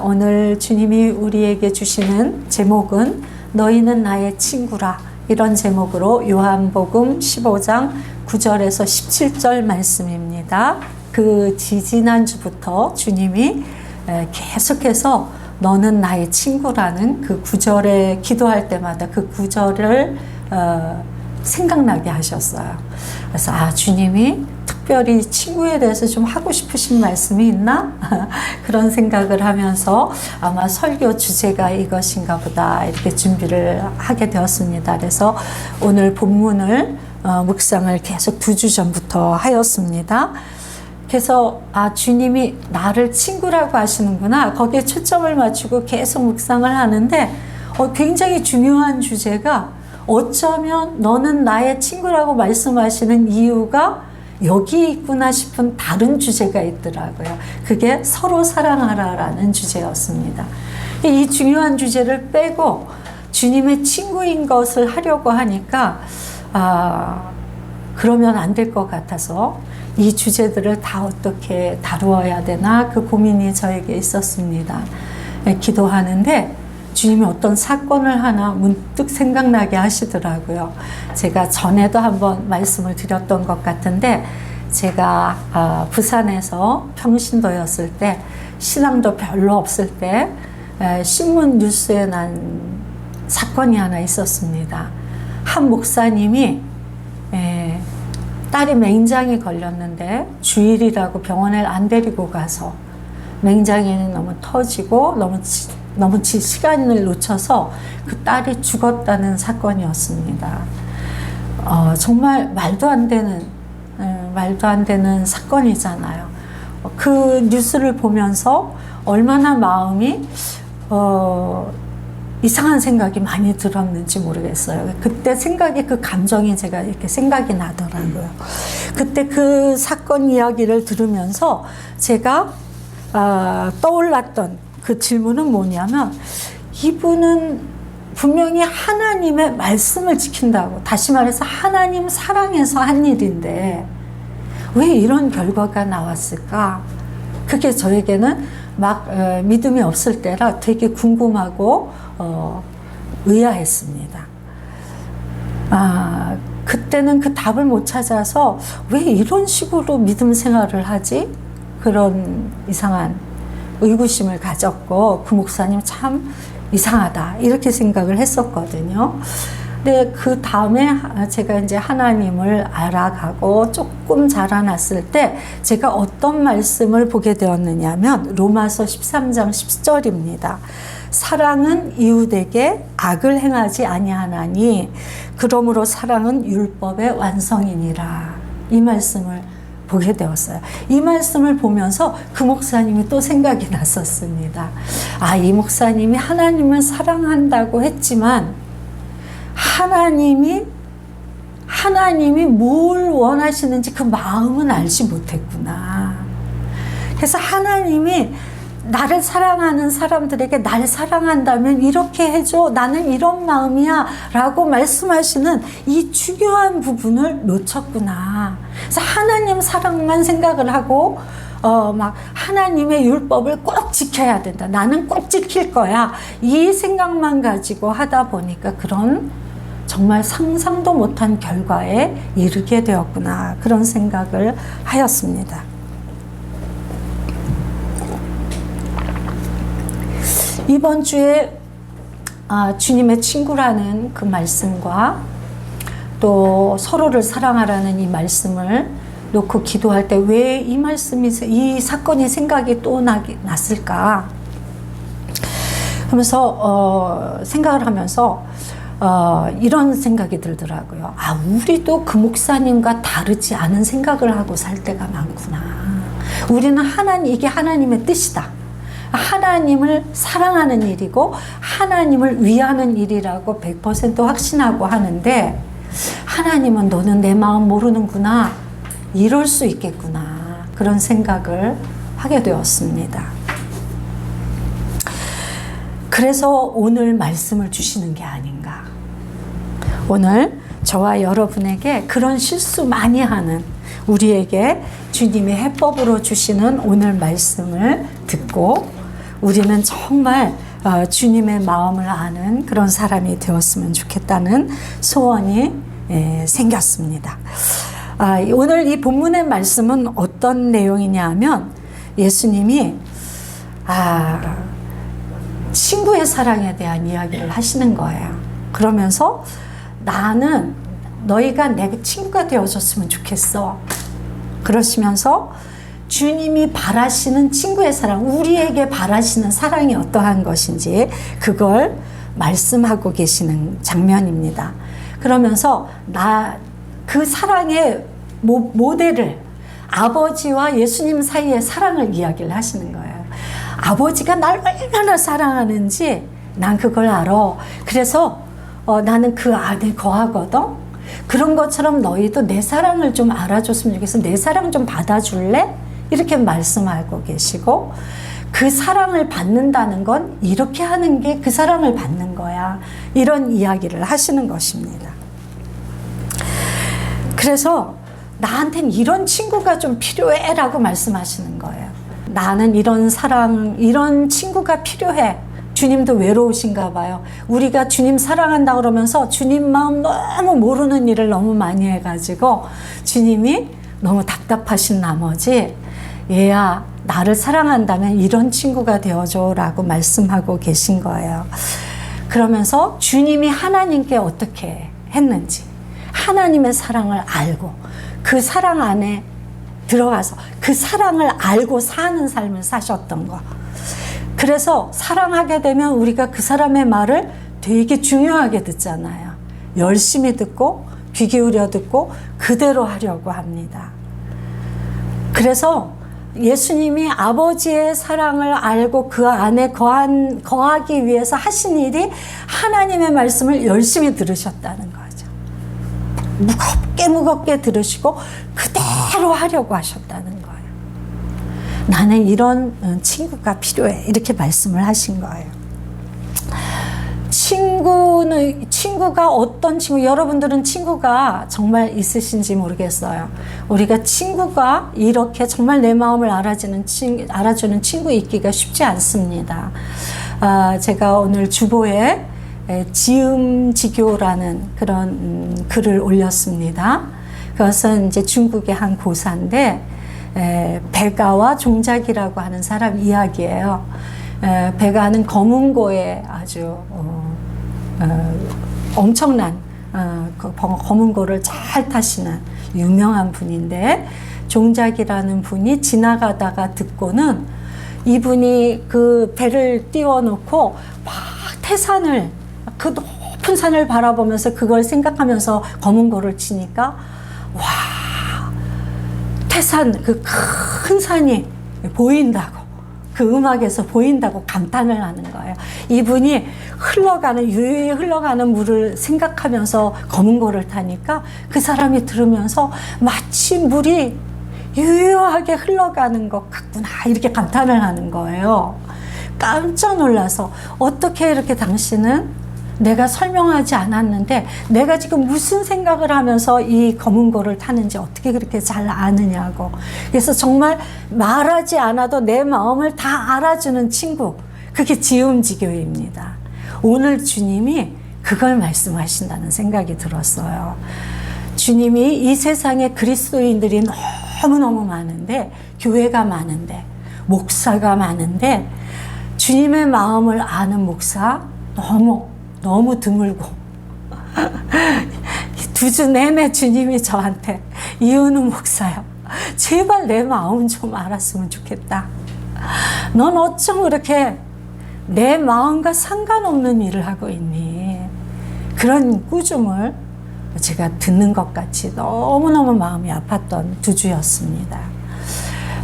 오늘 주님이 우리에게 주시는 제목은 너희는 나의 친구라, 이런 제목으로 요한복음 15장 9절에서 17절 말씀입니다. 그 지지난주부터 주님이 계속해서 너는 나의 친구라는 그 구절에 기도할 때마다 그 구절을 생각나게 하셨어요. 그래서 주님이 특별히 친구에 대해서 좀 하고 싶으신 말씀이 있나? 그런 생각을 하면서 아마 설교 주제가 이것인가 보다 이렇게 준비를 하게 되었습니다. 그래서 오늘 본문을 묵상을 계속 2주 전부터 하였습니다. 그래서 주님이 나를 친구라고 하시는구나, 거기에 초점을 맞추고 계속 묵상을 하는데 굉장히 중요한 주제가, 어쩌면 너는 나의 친구라고 말씀하시는 이유가 여기 있구나 싶은 다른 주제가 있더라고요. 그게 서로 사랑하라라는 주제였습니다. 이 중요한 주제를 빼고 주님의 친구인 것을 하려고 하니까 그러면 안 될 것 같아서 이 주제들을 다 어떻게 다루어야 되나, 그 고민이 저에게 있었습니다. 기도하는데 주님이 어떤 사건을 하나 문득 생각나게 하시더라고요. 제가 전에도 한번 말씀을 드렸던 것 같은데, 제가 부산에서 평신도였을 때, 신앙도 별로 없을 때 신문 뉴스에 난 사건이 하나 있었습니다. 한 목사님이 딸이 맹장이 걸렸는데 주일이라고 병원에 안 데리고 가서 맹장이 너무 터지고 너무 시간을 놓쳐서 그 딸이 죽었다는 사건이었습니다. 정말 말도 안 되는 사건이잖아요. 그 뉴스를 보면서 얼마나 마음이 이상한 생각이 많이 들었는지 모르겠어요. 그때 그 감정이 제가 이렇게 생각이 나더라고요. 그때 그 사건 이야기를 들으면서 제가 떠올랐던 그 질문은 뭐냐면, 이분은 분명히 하나님의 말씀을 지킨다고, 다시 말해서 하나님 사랑해서 한 일인데 왜 이런 결과가 나왔을까? 그게 저에게는 막 믿음이 없을 때라 되게 궁금하고 의아했습니다. 그때는 그 답을 못 찾아서 왜 이런 식으로 믿음 생활을 하지? 그런 이상한 의구심을 가졌고, 그 목사님 참 이상하다 이렇게 생각을 했었거든요. 근데 그 다음에 제가 이제 하나님을 알아가고 조금 자라났을 때 제가 어떤 말씀을 보게 되었느냐면, 로마서 13장 10절입니다. 사랑은 이웃에게 악을 행하지 아니하나니 그러므로 사랑은 율법의 완성이니라. 이 말씀을 보게 되었어요. 이 말씀을 보면서 그 목사님이 또 생각이 났었습니다. 이 목사님이 하나님을 사랑한다고 했지만 하나님이 뭘 원하시는지 그 마음은 알지 못했구나. 그래서 하나님이 나를 사랑하는 사람들에게 날 사랑한다면 이렇게 해줘, 나는 이런 마음이야 라고 말씀하시는 이 중요한 부분을 놓쳤구나. 그래서 하나님 사랑만 생각을 하고 막 하나님의 율법을 꼭 지켜야 된다, 나는 꼭 지킬 거야, 이 생각만 가지고 하다 보니까 그런 정말 상상도 못한 결과에 이르게 되었구나, 그런 생각을 하였습니다. 이번 주에 주님의 친구라는 그 말씀과 또 서로를 사랑하라는 이 말씀을 놓고 기도할 때 왜 이 사건이 생각이 또 났을까 하면서 생각을 하면서 이런 생각이 들더라고요. 우리도 그 목사님과 다르지 않은 생각을 하고 살 때가 많구나. 우리는 이게 하나님의 뜻이다, 하나님을 사랑하는 일이고 하나님을 위하는 일이라고 100% 확신하고 하는데, 하나님은 너는 내 마음 모르는구나, 이럴 수 있겠구나, 그런 생각을 하게 되었습니다. 그래서 오늘 말씀을 주시는 게 아닌가. 오늘 저와 여러분에게 그런 실수 많이 하는 우리에게 주님의 해법으로 주시는 오늘 말씀을 듣고 우리는 정말 주님의 마음을 아는 그런 사람이 되었으면 좋겠다는 소원이 생겼습니다. 오늘 이 본문의 말씀은 어떤 내용이냐 하면 예수님이 친구의 사랑에 대한 이야기를 하시는 거예요. 그러면서 나는 너희가 내 친구가 되어줬으면 좋겠어. 그러시면서 주님이 바라시는 친구의 사랑, 우리에게 바라시는 사랑이 어떠한 것인지 그걸 말씀하고 계시는 장면입니다. 그러면서 그 사랑의 모델을 아버지와 예수님 사이의 사랑을 이야기를 하시는 거예요. 아버지가 날 얼마나 사랑하는지 난 그걸 알아. 그래서 나는 그 안에 거하거든. 그런 것처럼 너희도 내 사랑을 좀 알아줬으면 좋겠어. 내 사랑 좀 받아줄래? 이렇게 말씀하고 계시고, 그 사랑을 받는다는 건 이렇게 하는 게 그 사랑을 받는 거야. 이런 이야기를 하시는 것입니다. 그래서 나한텐 이런 친구가 좀 필요해 라고 말씀하시는 거예요. 나는 이런 사랑, 이런 친구가 필요해. 주님도 외로우신가 봐요. 우리가 주님 사랑한다 그러면서 주님 마음 너무 모르는 일을 너무 많이 해가지고 주님이 너무 답답하신 나머지 얘야 나를 사랑한다면 이런 친구가 되어줘 라고 말씀하고 계신 거예요. 그러면서 주님이 하나님께 어떻게 했는지 하나님의 사랑을 알고 그 사랑 안에 들어가서 그 사랑을 알고 사는 삶을 사셨던 거. 그래서 사랑하게 되면 우리가 그 사람의 말을 되게 중요하게 듣잖아요. 열심히 듣고 귀 기울여 듣고 그대로 하려고 합니다. 그래서 예수님이 아버지의 사랑을 알고 그 안에 거하기 위해서 하신 일이 하나님의 말씀을 열심히 들으셨다는 거죠. 무겁게 들으시고 그대로 하려고 하셨다는 거예요. 나는 이런 친구가 필요해. 이렇게 말씀을 하신 거예요. 친구가 어떤 친구, 여러분들은 친구가 정말 있으신지 모르겠어요. 우리가 친구가 이렇게 정말 내 마음을 알아주는 친구 있기가 쉽지 않습니다. 제가 오늘 주보에 지음지교라는 그런 글을 올렸습니다. 그것은 이제 중국의 한 고사인데, 베가와 종작이라고 하는 사람 이야기예요. 베가는 검은고에 아주 엄청난 검은고를 잘 타시는 유명한 분인데, 종작이라는 분이 지나가다가 듣고는 이분이 그 배를 띄워놓고 막 태산을, 그 높은 산을 바라보면서 그걸 생각하면서 검은고를 치니까 와, 태산, 그 큰 산이 보인다고, 그 음악에서 보인다고 감탄을 하는 거예요. 이분이 유유히 흘러가는 물을 생각하면서 검은고를 타니까 그 사람이 들으면서 마치 물이 유유하게 흘러가는 것 같구나, 이렇게 감탄을 하는 거예요. 깜짝 놀라서, 어떻게 이렇게 당신은 내가 설명하지 않았는데 내가 지금 무슨 생각을 하면서 이 검은고를 타는지 어떻게 그렇게 잘 아느냐고. 그래서 정말 말하지 않아도 내 마음을 다 알아주는 친구, 그게 지음지교입니다. 오늘 주님이 그걸 말씀하신다는 생각이 들었어요. 주님이 이 세상에 그리스도인들이 너무너무 많은데, 교회가 많은데, 목사가 많은데, 주님의 마음을 아는 목사 너무 드물고, 2주 내내 주님이 저한테, 이은우 목사요, 제발 내 마음 좀 알았으면 좋겠다. 넌 어쩜 그렇게 내 마음과 상관없는 일을 하고 있니? 그런 꾸중을 제가 듣는 것 같이 너무너무 마음이 아팠던 2주였습니다.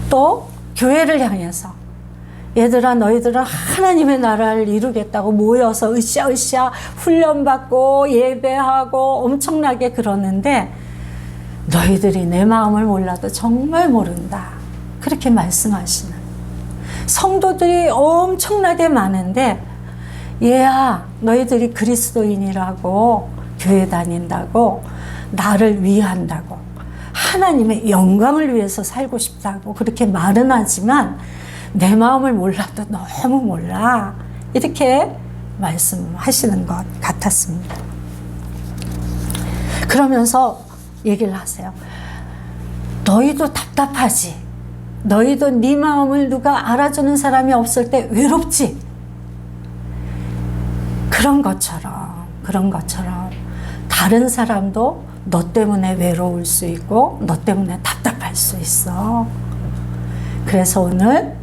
또 교회를 향해서, 얘들아 너희들은 하나님의 나라를 이루겠다고 모여서 으쌰으쌰 훈련받고 예배하고 엄청나게 그러는데 너희들이 내 마음을 몰라도 정말 모른다, 그렇게 말씀하시는 성도들이 엄청나게 많은데, 얘야 너희들이 그리스도인이라고, 교회 다닌다고, 나를 위한다고, 하나님의 영광을 위해서 살고 싶다고 그렇게 말은 하지만 내 마음을 몰라도 너무 몰라. 이렇게 말씀하시는 것 같았습니다. 그러면서 얘기를 하세요. 너희도 답답하지? 너희도 네 마음을 누가 알아주는 사람이 없을 때 외롭지? 그런 것처럼 다른 사람도 너 때문에 외로울 수 있고 너 때문에 답답할 수 있어. 그래서 오늘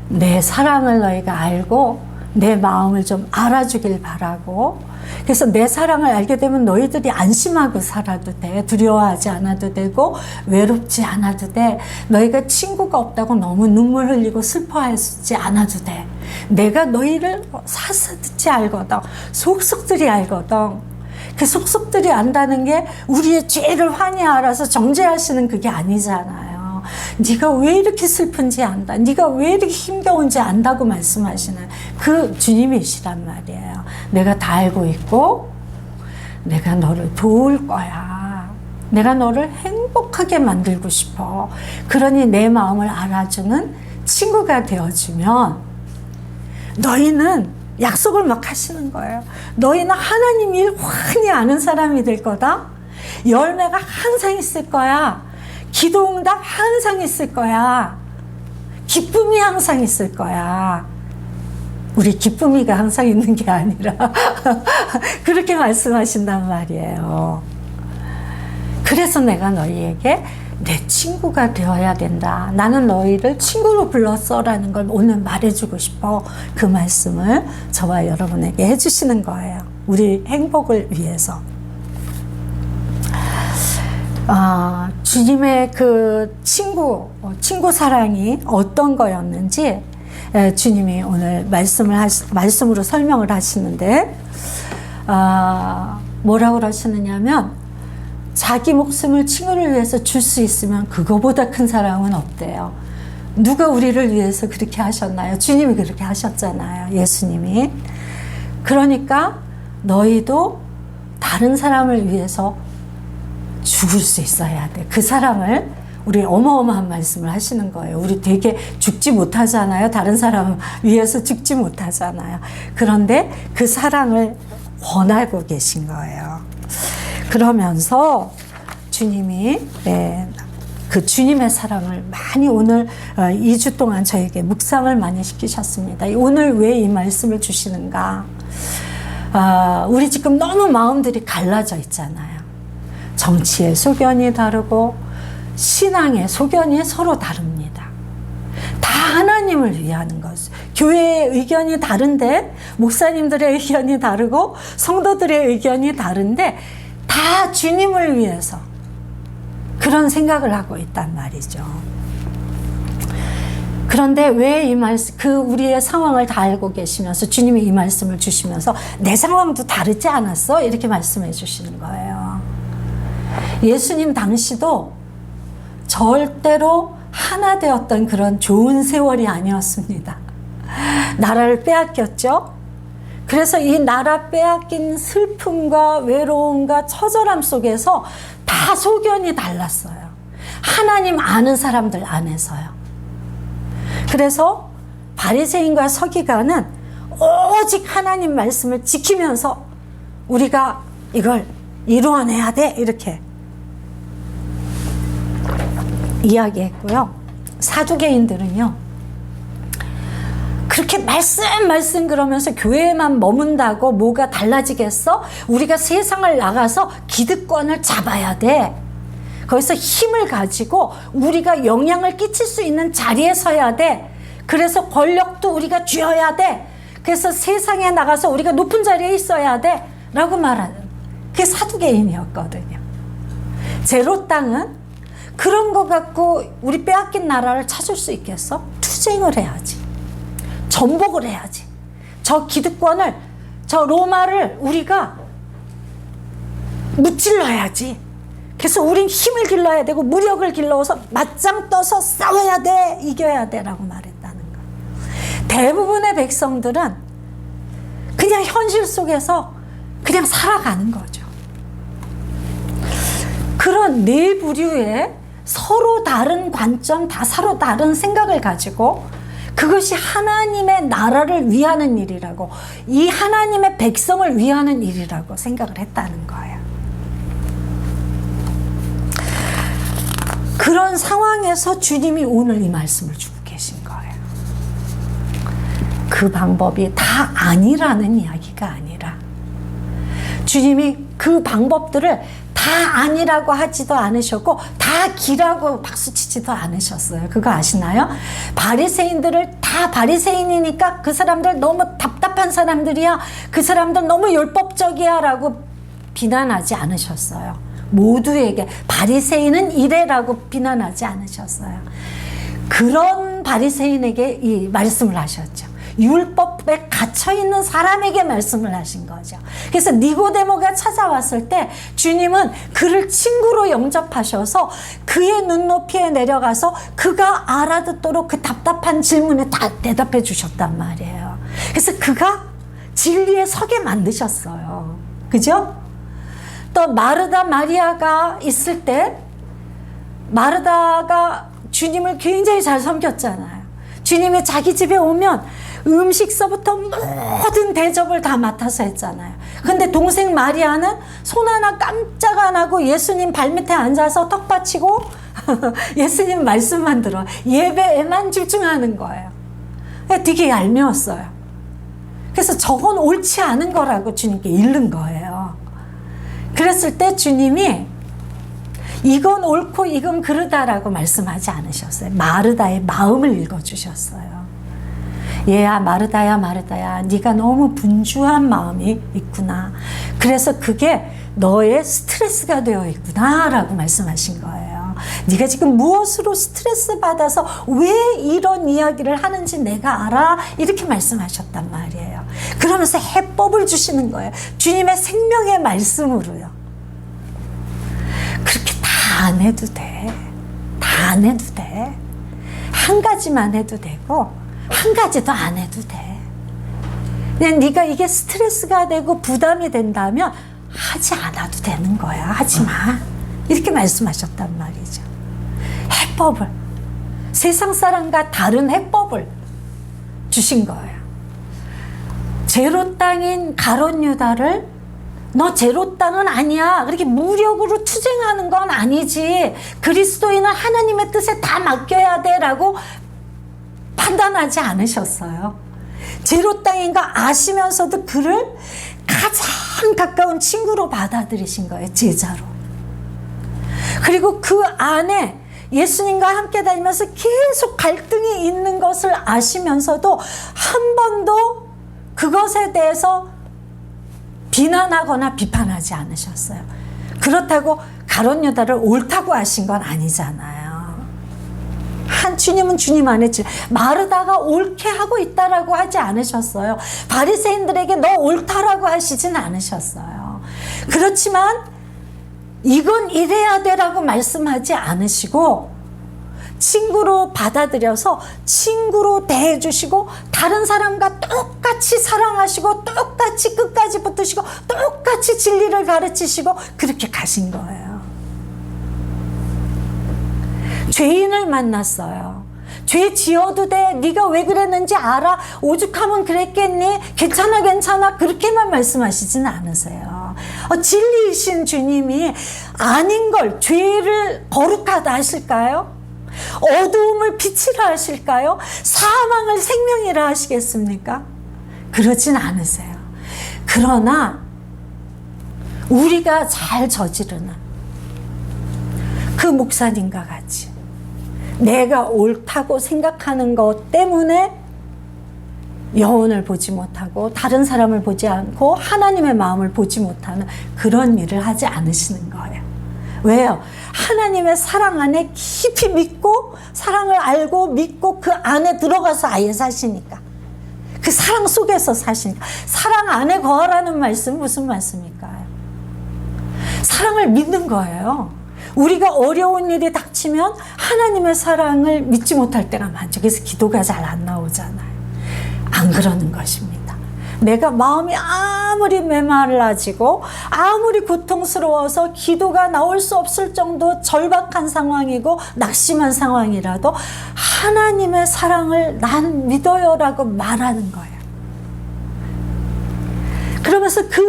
내 사랑을 너희가 알고 내 마음을 좀 알아주길 바라고, 그래서 내 사랑을 알게 되면 너희들이 안심하고 살아도 돼. 두려워하지 않아도 되고 외롭지 않아도 돼. 너희가 친구가 없다고 너무 눈물 흘리고 슬퍼하지 않아도 돼. 내가 너희를 사사듣지 알거든. 속속들이 알거든. 그 속속들이 안다는 게 우리의 죄를 환히 알아서 정죄하시는 그게 아니잖아요. 네가 왜 이렇게 슬픈지 안다. 네가 왜 이렇게 힘겨운지 안다고 말씀하시는 그 주님이시란 말이에요. 내가 다 알고 있고 내가 너를 도울 거야. 내가 너를 행복하게 만들고 싶어. 그러니 내 마음을 알아주는 친구가 되어주면 너희는 약속을 막 하시는 거예요. 너희는 하나님 일 환히 아는 사람이 될 거다. 열매가 항상 있을 거야. 기도응답 항상 있을 거야. 기쁨이 항상 있을 거야. 우리 기쁨이가 항상 있는 게 아니라 그렇게 말씀하신단 말이에요. 그래서 내가 너희에게 내 친구가 되어야 된다. 나는 너희를 친구로 불렀어라는 걸 오늘 말해주고 싶어. 그 말씀을 저와 여러분에게 해주시는 거예요. 우리 행복을 위해서. 주님의 그 친구 사랑이 어떤 거였는지 주님이 오늘 말씀으로 설명을 하시는데, 뭐라고 그러시느냐면, 자기 목숨을 친구를 위해서 줄 수 있으면 그거보다 큰 사랑은 없대요. 누가 우리를 위해서 그렇게 하셨나요? 주님이 그렇게 하셨잖아요. 예수님이. 그러니까 너희도 다른 사람을 위해서 죽을 수 있어야 돼. 그 사랑을, 우리 어마어마한 말씀을 하시는 거예요. 우리 되게 죽지 못하잖아요. 다른 사람 위해서 죽지 못하잖아요. 그런데 그 사랑을 원하고 계신 거예요. 그러면서 주님이 그 주님의 사랑을 많이 오늘 2주 동안 저에게 묵상을 많이 시키셨습니다. 오늘 왜 이 말씀을 주시는가? 우리 지금 너무 마음들이 갈라져 있잖아요. 정치의 소견이 다르고 신앙의 소견이 서로 다릅니다. 다 하나님을 위하는 것. 교회의 의견이 다른데, 목사님들의 의견이 다르고 성도들의 의견이 다른데 다 주님을 위해서 그런 생각을 하고 있단 말이죠. 그런데 왜 이 말씀, 우리의 상황을 다 알고 계시면서 주님이 이 말씀을 주시면서 내 상황도 다르지 않았어? 이렇게 말씀해 주시는 거예요. 예수님 당시도 절대로 하나 되었던 그런 좋은 세월이 아니었습니다. 나라를 빼앗겼죠. 그래서 이 나라 빼앗긴 슬픔과 외로움과 처절함 속에서 다 소견이 달랐어요. 하나님 아는 사람들 안에서요. 그래서 바리새인과 서기관은 오직 하나님 말씀을 지키면서 우리가 이걸 이루어내야 돼, 이렇게 이야기했고요. 사두개인들은요, 그렇게 말씀 그러면서 교회에만 머문다고 뭐가 달라지겠어? 우리가 세상을 나가서 기득권을 잡아야 돼. 거기서 힘을 가지고 우리가 영향을 끼칠 수 있는 자리에 서야 돼. 그래서 권력도 우리가 쥐어야 돼. 그래서 세상에 나가서 우리가 높은 자리에 있어야 돼. 라고 말하는, 그게 사두개인이었거든요. 제로 땅은 그런 거 갖고 우리 빼앗긴 나라를 찾을 수 있겠어? 투쟁을 해야지. 전복을 해야지. 저 기득권을, 저 로마를 우리가 무찔러야지. 그래서 우린 힘을 길러야 되고 무력을 길러서 맞짱 떠서 싸워야 돼, 이겨야 돼 라고 말했다는 거예요. 대부분의 백성들은 그냥 현실 속에서 그냥 살아가는 거죠. 그런 네 부류의 서로 다른 관점, 다 서로 다른 생각을 가지고 그것이 하나님의 나라를 위하는 일이라고, 이 하나님의 백성을 위하는 일이라고 생각을 했다는 거예요. 그런 상황에서 주님이 오늘 이 말씀을 주고 계신 거예요. 그 방법이 다 아니라는 이야기가 아니라, 주님이 그 방법들을 다 아니라고 하지도 않으셨고 다 기라고 박수치지도 않으셨어요. 그거 아시나요? 바리새인들을 다 바리새인이니까 그 사람들 너무 답답한 사람들이야, 그 사람들 너무 율법적이야 라고 비난하지 않으셨어요. 모두에게 바리새인은 이래라고 비난하지 않으셨어요. 그런 바리새인에게 이 말씀을 하셨죠. 율법에 갇혀있는 사람에게 말씀을 하신 거죠. 그래서 니고데모가 찾아왔을 때 주님은 그를 친구로 영접하셔서 그의 눈높이에 내려가서 그가 알아듣도록 그 답답한 질문에 다 대답해 주셨단 말이에요. 그래서 그가 진리에 서게 만드셨어요. 그죠? 또 마르다 마리아가 있을 때 마르다가 주님을 굉장히 잘 섬겼잖아요. 주님이 자기 집에 오면 음식서부터 모든 대접을 다 맡아서 했잖아요. 근데 동생 마리아는 손 하나 깜짝 안 하고 예수님 발밑에 앉아서 턱 받치고 예수님 말씀만 들어 예배에만 집중하는 거예요. 되게 얄미웠어요. 그래서 저건 옳지 않은 거라고 주님께 잃는 거예요. 그랬을 때 주님이 이건 옳고 이건 그르다라고 말씀하지 않으셨어요. 마르다의 마음을 읽어주셨어요. 얘야 마르다야 마르다야, 네가 너무 분주한 마음이 있구나. 그래서 그게 너의 스트레스가 되어 있구나 라고 말씀하신 거예요. 네가 지금 무엇으로 스트레스 받아서 왜 이런 이야기를 하는지 내가 알아, 이렇게 말씀하셨단 말이에요. 그러면서 해법을 주시는 거예요. 주님의 생명의 말씀으로요. 그렇게 다 안 해도 돼. 다 안 해도 돼. 한 가지만 해도 되고 한 가지도 안 해도 돼. 그냥 네가 이게 스트레스가 되고 부담이 된다면 하지 않아도 되는 거야. 하지 마. 이렇게 말씀하셨단 말이죠. 해법을, 세상 사람과 다른 해법을 주신 거예요. 제로 땅인 가룟 유다를 너 제로 땅은 아니야, 그렇게 무력으로 투쟁하는 건 아니지, 그리스도인은 하나님의 뜻에 다 맡겨야 돼 라고 판단하지 않으셨어요. 제로 땅인 거 아시면서도 그를 가장 가까운 친구로 받아들이신 거예요. 제자로. 그리고 그 안에 예수님과 함께 다니면서 계속 갈등이 있는 것을 아시면서도 한 번도 그것에 대해서 비난하거나 비판하지 않으셨어요. 그렇다고 가룟 유다를 옳다고 하신 건 아니잖아요. 주님은 주님 안에 마르다가 옳게 하고 있다라고 하지 않으셨어요. 바리새인들에게 너 옳다라고 하시진 않으셨어요. 그렇지만 이건 이래야 돼라고 말씀하지 않으시고 친구로 받아들여서 친구로 대해주시고 다른 사람과 똑같이 사랑하시고 똑같이 끝까지 붙으시고 똑같이 진리를 가르치시고 그렇게 가신 거예요. 죄인을 만났어요. 죄 지어도 돼. 네가 왜 그랬는지 알아. 오죽하면 그랬겠니. 괜찮아 괜찮아. 그렇게만 말씀하시지는 않으세요. 진리이신 주님이 아닌 걸, 죄를 거룩하다 하실까요? 어두움을 빛이라 하실까요? 사망을 생명이라 하시겠습니까? 그러진 않으세요. 그러나 우리가 잘 저지르는 그 목사님과 같이 내가 옳다고 생각하는 것 때문에 영혼을 보지 못하고 다른 사람을 보지 않고 하나님의 마음을 보지 못하는 그런 일을 하지 않으시는 거예요. 왜요? 하나님의 사랑 안에 깊이 믿고 사랑을 알고 믿고 그 안에 들어가서 아예 사시니까, 그 사랑 속에서 사시니까. 사랑 안에 거하라는 말씀은 무슨 말씀일까요? 사랑을 믿는 거예요. 우리가 어려운 일이 닥치면 하나님의 사랑을 믿지 못할 때가 많죠. 그래서 기도가 잘 안 나오잖아요. 안 그러는 것입니다. 내가 마음이 아무리 메말라지고 아무리 고통스러워서 기도가 나올 수 없을 정도 절박한 상황이고 낙심한 상황이라도 하나님의 사랑을 난 믿어요라고 말하는 거예요. 그러면서 그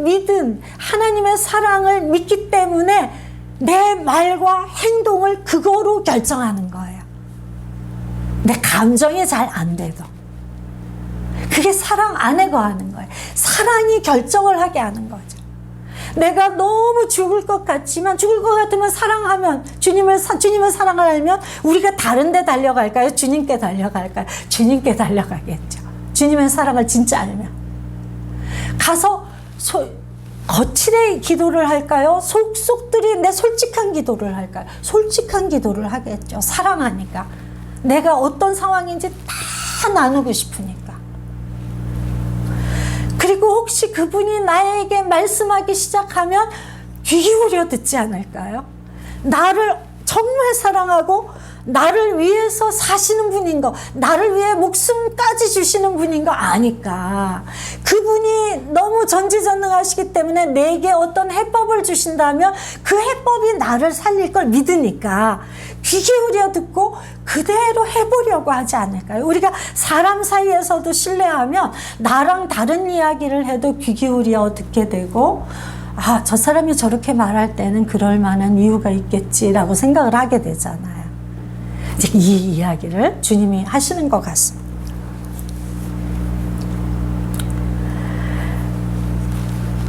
믿은 하나님의 사랑을 믿기 때문에 내 말과 행동을 그거로 결정하는 거예요. 내 감정이 잘 안 돼도. 그게 사랑 안에 거하는 거예요. 사랑이 결정을 하게 하는 거죠. 내가 너무 죽을 것 같지만, 죽을 것 같으면 사랑하면, 주님의 사랑을 알면 우리가 다른 데 달려갈까요? 주님께 달려갈까요? 주님께 달려가겠죠. 주님의 사랑을 진짜 알면. 가서 거칠게 기도를 할까요? 속속들이 내 솔직한 기도를 할까요? 솔직한 기도를 하겠죠. 사랑하니까. 내가 어떤 상황인지 다 나누고 싶으니까. 그리고 혹시 그분이 나에게 말씀하기 시작하면 귀 기울여 듣지 않을까요? 나를 정말 사랑하고 나를 위해서 사시는 분인 거, 나를 위해 목숨까지 주시는 분인 거 아니까. 그분이 너무 전지전능하시기 때문에 내게 어떤 해법을 주신다면 그 해법이 나를 살릴 걸 믿으니까 귀 기울여 듣고 그대로 해보려고 하지 않을까요? 우리가 사람 사이에서도 신뢰하면 나랑 다른 이야기를 해도 귀 기울여 듣게 되고, 아, 저 사람이 저렇게 말할 때는 그럴 만한 이유가 있겠지라고 생각을 하게 되잖아요. 이제 이 이야기를 주님이 하시는 것 같습니다.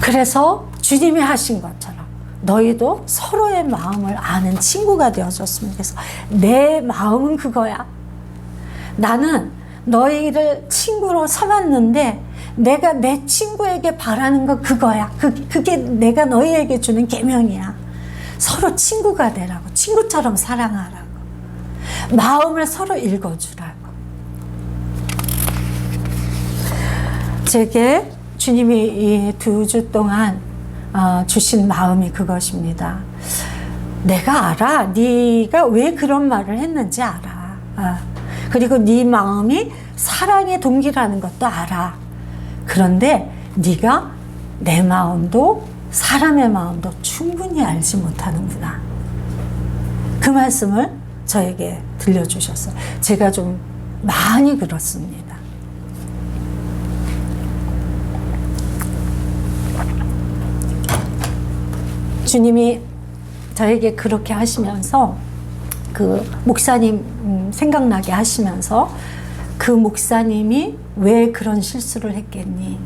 그래서 주님이 하신 것처럼 너희도 서로의 마음을 아는 친구가 되어줬으면 좋겠어. 내 마음은 그거야. 나는 너희를 친구로 삼았는데 내가 내 친구에게 바라는 거 그거야. 그게 내가 너희에게 주는 계명이야. 서로 친구가 되라고. 친구처럼 사랑하라고. 마음을 서로 읽어주라고. 제게 주님이 이 2주 동안 주신 마음이 그것입니다. 내가 알아. 네가 왜 그런 말을 했는지 알아. 그리고 네 마음이 사랑의 동기라는 것도 알아. 그런데 네가 내 마음도 사람의 마음도 충분히 알지 못하는구나. 그 말씀을 저에게 들려주셨어요. 제가 좀 많이 그렇습니다. 주님이 저에게 그렇게 하시면서 그 목사님 생각나게 하시면서 그 목사님이 왜 그런 실수를 했겠니?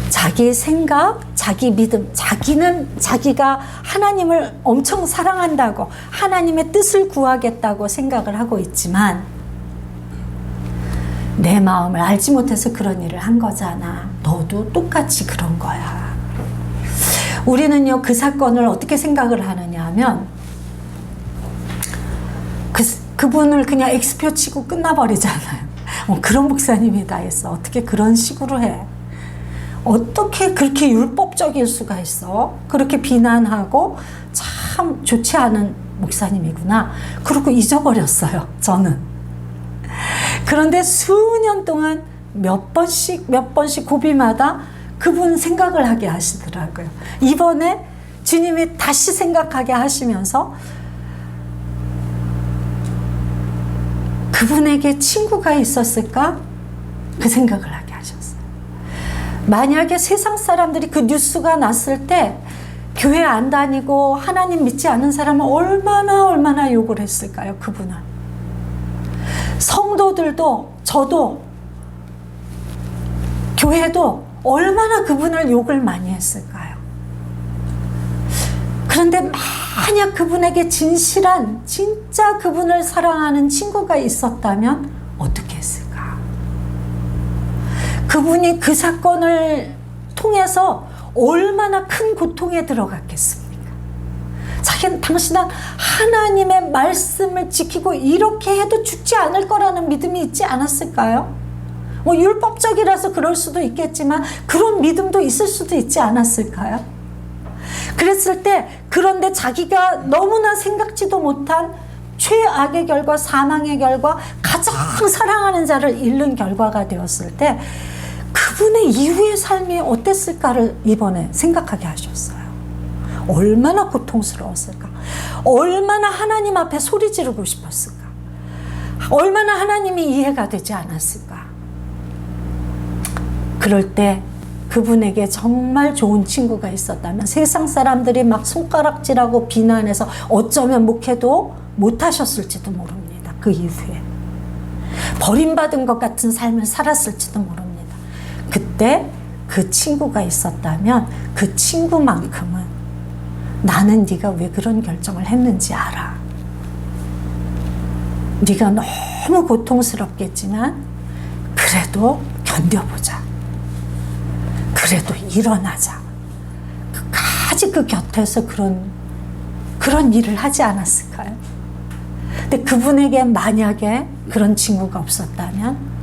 자기 생각, 자기 믿음, 자기는 자기가 하나님을 엄청 사랑한다고 하나님의 뜻을 구하겠다고 생각을 하고 있지만 내 마음을 알지 못해서 그런 일을 한 거잖아. 너도 똑같이 그런 거야. 우리는요, 그 사건을 어떻게 생각을 하느냐 하면 그분을 그냥 X표 치고 끝나버리잖아요. 그런 목사님이 다 했어. 어떻게 그런 식으로 해? 어떻게 그렇게 율법적일 수가 있어? 그렇게 비난하고 참 좋지 않은 목사님이구나. 그러고 잊어버렸어요, 저는. 그런데 수년 동안 몇 번씩 고비마다 그분 생각을 하게 하시더라고요. 이번에 주님이 다시 생각하게 하시면서 그분에게 친구가 있었을까? 그 생각을 하게 하셨어요. 만약에 세상 사람들이 그 뉴스가 났을 때 교회 안 다니고 하나님 믿지 않는 사람은 얼마나 욕을 했을까요? 그분을. 성도들도 저도 교회도 얼마나 그분을 욕을 많이 했을까요? 그런데 만약 그분에게 진실한 진짜 그분을 사랑하는 친구가 있었다면 어떻게 했을까? 그분이 그 사건을 통해서 얼마나 큰 고통에 들어갔겠습니까? 당신은 하나님의 말씀을 지키고 이렇게 해도 죽지 않을 거라는 믿음이 있지 않았을까요? 율법적이라서 그럴 수도 있겠지만 그런 믿음도 있을 수도 있지 않았을까요? 그랬을 때, 그런데 자기가 너무나 생각지도 못한 최악의 결과, 사망의 결과, 가장 사랑하는 자를 잃는 결과가 되었을 때 그 그분의 이후의 삶이 어땠을까를 이번에 생각하게 하셨어요. 얼마나 고통스러웠을까? 얼마나 하나님 앞에 소리 지르고 싶었을까? 얼마나 하나님이 이해가 되지 않았을까? 그럴 때 그분에게 정말 좋은 친구가 있었다면 세상 사람들이 막 손가락질하고 비난해서 어쩌면 목회도 못하셨을지도 모릅니다. 그 이후에 버림받은 것 같은 삶을 살았을지도 모릅니다. 그때 그 친구가 있었다면 그 친구만큼은 나는 네가 왜 그런 결정을 했는지 알아. 네가 너무 고통스럽겠지만 그래도 견뎌보자. 그래도 일어나자. 끝까지 그 곁에서 그런 일을 하지 않았을까요? 근데 그분에게 만약에 그런 친구가 없었다면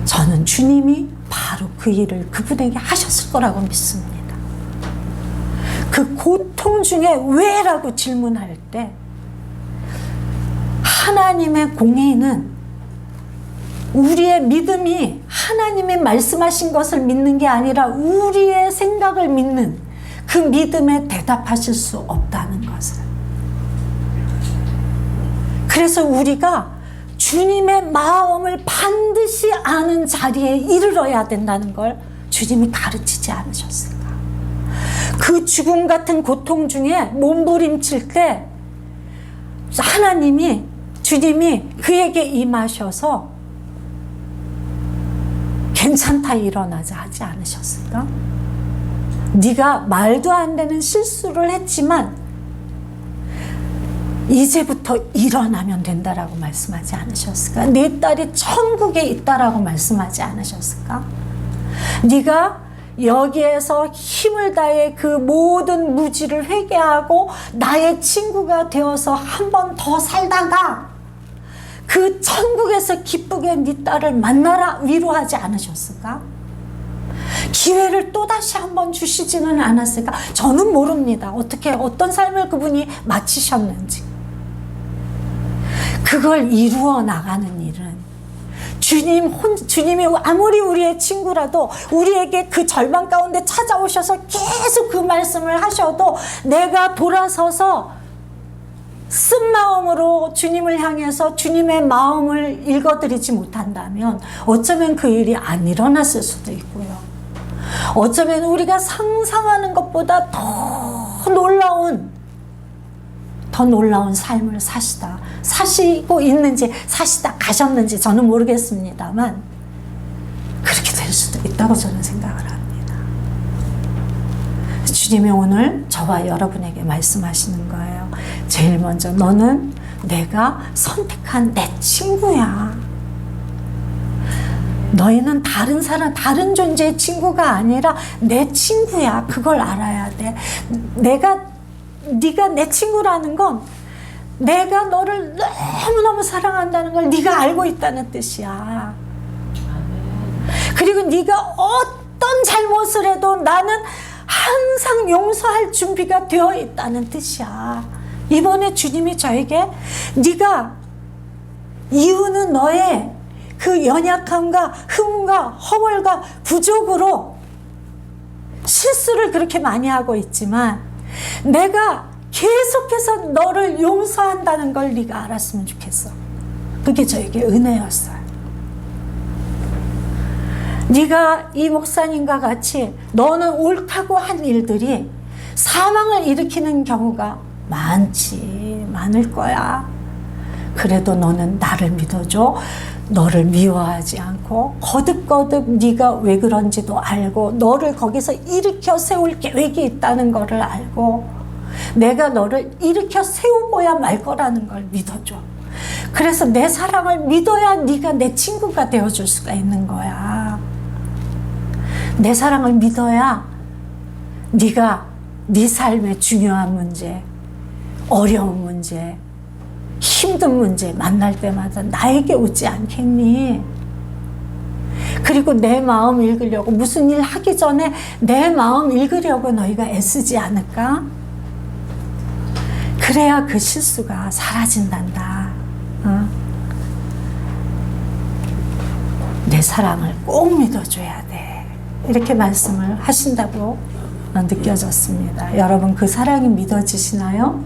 저는 주님이 바로 그 일을 그분에게 하셨을 거라고 믿습니다. 그 고통 중에 왜? 라고 질문할 때 하나님의 공의는 우리의 믿음이 하나님이 말씀하신 것을 믿는 게 아니라 우리의 생각을 믿는 그 믿음에 대답하실 수 없다는 것을. 그래서 우리가 주님의 마음을 반드시 아는 자리에 이르러야 된다는 걸 주님이 가르치지 않으셨을까? 그 죽음 같은 고통 중에 몸부림칠 때 주님이 그에게 임하셔서 괜찮다 일어나자 하지 않으셨을까? 네가 말도 안 되는 실수를 했지만 이제부터 일어나면 된다라고 말씀하지 않으셨을까? 네 딸이 천국에 있다라고 말씀하지 않으셨을까? 네가 여기에서 힘을 다해 그 모든 무지를 회개하고 나의 친구가 되어서 한 번 더 살다가 그 천국에서 기쁘게 네 딸을 만나라 위로하지 않으셨을까? 기회를 또다시 한번 주시지는 않았을까? 저는 모릅니다. 어떤 삶을 그분이 마치셨는지. 그걸 이루어 나가는 일은 주님이 아무리 우리의 친구라도 우리에게 그 절망 가운데 찾아오셔서 계속 그 말씀을 하셔도 내가 돌아서서 쓴 마음으로 주님을 향해서 주님의 마음을 읽어드리지 못한다면 어쩌면 그 일이 안 일어났을 수도 있고요. 어쩌면 우리가 상상하는 것보다 더 놀라운 삶을 사시고 있는지 사시다 가셨는지 저는 모르겠습니다만 그렇게 될 수도 있다고 저는 생각을 합니다. 주님이 오늘 저와 여러분에게 말씀하시는 거예요. 제일 먼저 너는 내가 선택한 내 친구야. 너희는 다른 사람, 다른 존재의 친구가 아니라 내 친구야. 그걸 알아야 돼. 네가 내 친구라는 건 내가 너를 너무너무 사랑한다는 걸 네가 알고 있다는 뜻이야. 그리고 네가 어떤 잘못을 해도 나는 항상 용서할 준비가 되어 있다는 뜻이야. 이번에 주님이 저에게 네가 이유는 너의 그 연약함과 흠과 허물과 부족으로 실수를 그렇게 많이 하고 있지만 내가 계속해서 너를 용서한다는 걸 네가 알았으면 좋겠어. 그게 저에게 은혜였어요. 네가 이 목사님과 같이 너는 옳다고 한 일들이 사망을 일으키는 경우가 많을 거야. 그래도 너는 나를 믿어줘. 너를 미워하지 않고 거듭거듭 네가 왜 그런지도 알고 너를 거기서 일으켜 세울 계획이 있다는 것을 알고 내가 너를 일으켜 세우고야 말 거라는 걸 믿어줘. 그래서 내 사랑을 믿어야 네가 내 친구가 되어줄 수가 있는 거야. 내 사랑을 믿어야 네가 네 삶의 중요한 문제, 어려운 문제, 힘든 문제 만날 때마다 나에게 오지 않겠니? 그리고 내 마음 읽으려고 무슨 일 하기 전에 내 마음 읽으려고 너희가 애쓰지 않을까? 그래야 그 실수가 사라진단다. 내 사랑을 꼭 믿어줘야 돼. 이렇게 말씀을 하신다고 느껴졌습니다. 여러분 그 사랑이 믿어지시나요?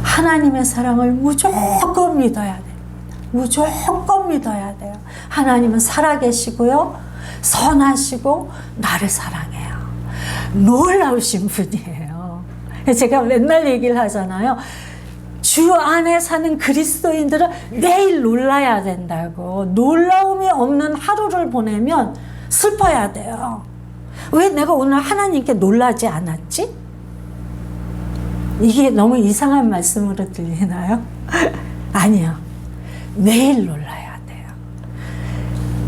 하나님의 사랑을 무조건 믿어야 돼요. 무조건 믿어야 돼요. 하나님은 살아계시고요. 선하시고 나를 사랑해요. 놀라우신 분이에요. 제가 맨날 얘기를 하잖아요. 주 안에 사는 그리스도인들은 매일 놀라야 된다고. 놀라움이 없는 하루를 보내면 슬퍼야 돼요. 왜 내가 오늘 하나님께 놀라지 않았지? 이게 너무 이상한 말씀으로 들리나요? 아니요. 매일 놀라야 돼요.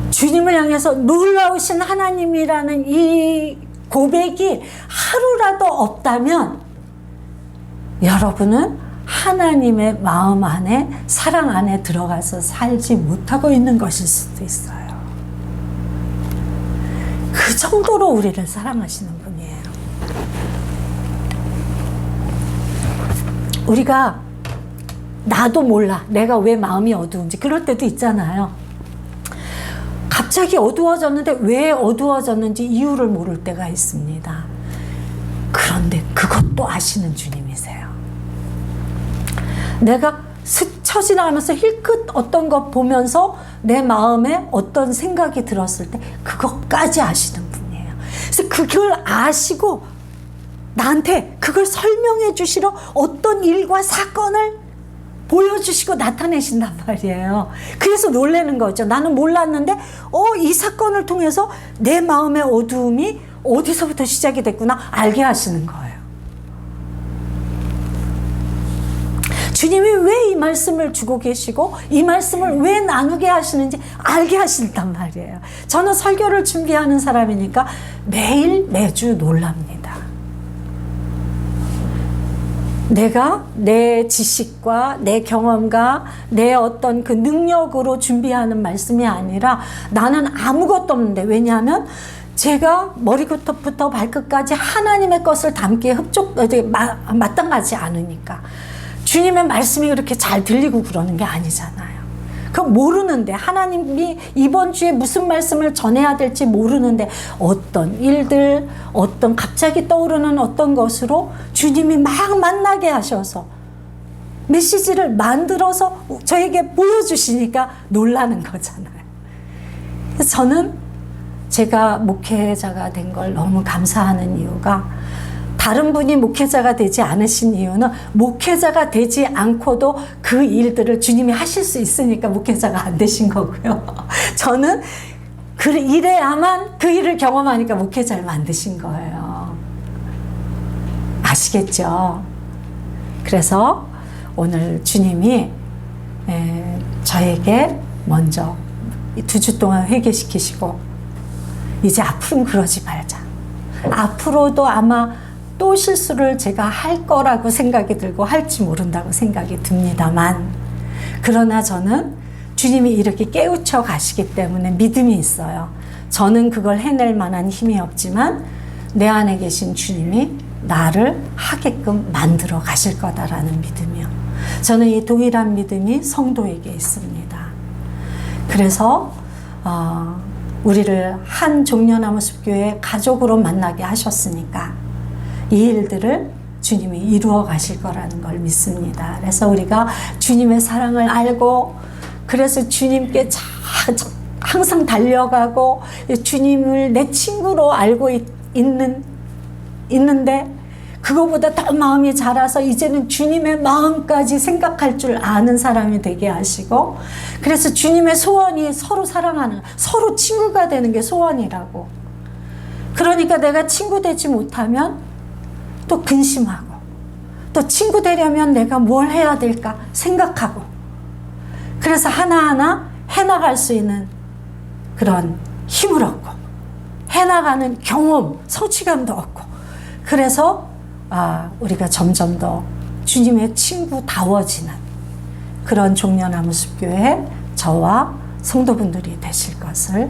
주님을 향해서 놀라우신 하나님이라는 이 고백이 하루라도 없다면 여러분은 하나님의 마음 안에, 사랑 안에 들어가서 살지 못하고 있는 것일 수도 있어요. 그 정도로 우리를 사랑하시는 분이에요. 우리가 나도 몰라. 내가 왜 마음이 어두운지. 그럴 때도 있잖아요. 갑자기 어두워졌는데 왜 어두워졌는지 이유를 모를 때가 있습니다. 그런데 그것도 아시는 주님이세요. 내가 스쳐 지나가면서 힐끗 어떤 것 보면서 내 마음에 어떤 생각이 들었을 때 그것까지 아시는 분이에요. 그래서 그걸 아시고 나한테 그걸 설명해 주시러 어떤 일과 사건을 보여주시고 나타내신단 말이에요. 그래서 놀라는 거죠. 나는 몰랐는데 이 사건을 통해서 내 마음의 어두움이 어디서부터 시작이 됐구나 알게 하시는 거예요. 주님이 왜 이 말씀을 주고 계시고 이 말씀을 왜 나누게 하시는지 알게 하신단 말이에요. 저는 설교를 준비하는 사람이니까 매주 놀랍니다. 내가 내 지식과 내 경험과 내 어떤 그 능력으로 준비하는 말씀이 아니라 나는 아무것도 없는데, 왜냐하면 제가 머리부터 발끝까지 하나님의 것을 담기에 마땅하지 않으니까. 주님의 말씀이 그렇게 잘 들리고 그러는 게 아니잖아요. 그럼 모르는데, 하나님이 이번 주에 무슨 말씀을 전해야 될지 모르는데 어떤 일들, 어떤 갑자기 떠오르는 어떤 것으로 주님이 막 만나게 하셔서 메시지를 만들어서 저에게 보여주시니까 놀라는 거잖아요. 그래서 저는 제가 목회자가 된 걸 너무 감사하는 이유가, 다른 분이 목회자가 되지 않으신 이유는 목회자가 되지 않고도 그 일들을 주님이 하실 수 있으니까 목회자가 안 되신 거고요. 저는 이래야만 그 일을 경험하니까 목회자를 만드신 거예요. 아시겠죠? 그래서 오늘 주님이 저에게 먼저 2주 동안 회개시키시고 이제 앞으로는 그러지 말자. 앞으로도 아마 또 실수를 제가 할 거라고 생각이 들고 할지 모른다고 생각이 듭니다만, 그러나 저는 주님이 이렇게 깨우쳐 가시기 때문에 믿음이 있어요. 저는 그걸 해낼 만한 힘이 없지만 내 안에 계신 주님이 나를 하게끔 만들어 가실 거다라는 믿음이요. 저는 이 동일한 믿음이 성도에게 있습니다. 그래서 우리를 한 종려나무 숲교회 가족으로 만나게 하셨으니까 이 일들을 주님이 이루어 가실 거라는 걸 믿습니다. 그래서 우리가 주님의 사랑을 알고, 그래서 주님께 항상 달려가고 주님을 내 친구로 알고 있는데 그거보다 더 마음이 자라서 이제는 주님의 마음까지 생각할 줄 아는 사람이 되게 하시고, 그래서 주님의 소원이 서로 사랑하는, 서로 친구가 되는 게 소원이라고. 그러니까 내가 친구 되지 못하면 또 근심하고, 또 친구 되려면 내가 뭘 해야 될까 생각하고, 그래서 하나하나 해나갈 수 있는 그런 힘을 얻고 해나가는 경험, 성취감도 얻고, 그래서 우리가 점점 더 주님의 친구다워지는 그런 종려나무 숲교회 저와 성도분들이 되실 것을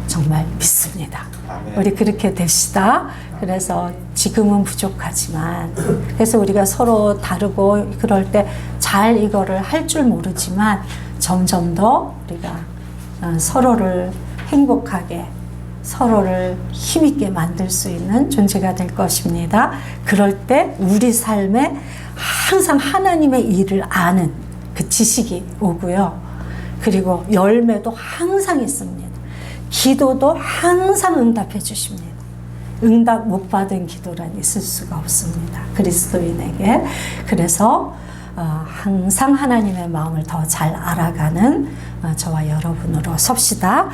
정말 믿습니다. 아멘. 우리 그렇게 됩시다. 그래서 지금은 부족하지만, 그래서 우리가 서로 다르고 그럴 때 잘 이거를 할 줄 모르지만 점점 더 우리가 서로를 행복하게, 서로를 힘있게 만들 수 있는 존재가 될 것입니다. 그럴 때 우리 삶에 항상 하나님의 일을 아는 그 지식이 오고요. 그리고 열매도 항상 있습니다. 기도도 항상 응답해 주십니다. 응답 못 받은 기도란 있을 수가 없습니다. 그리스도인에게. 그래서 항상 하나님의 마음을 더 잘 알아가는 저와 여러분으로 섭시다.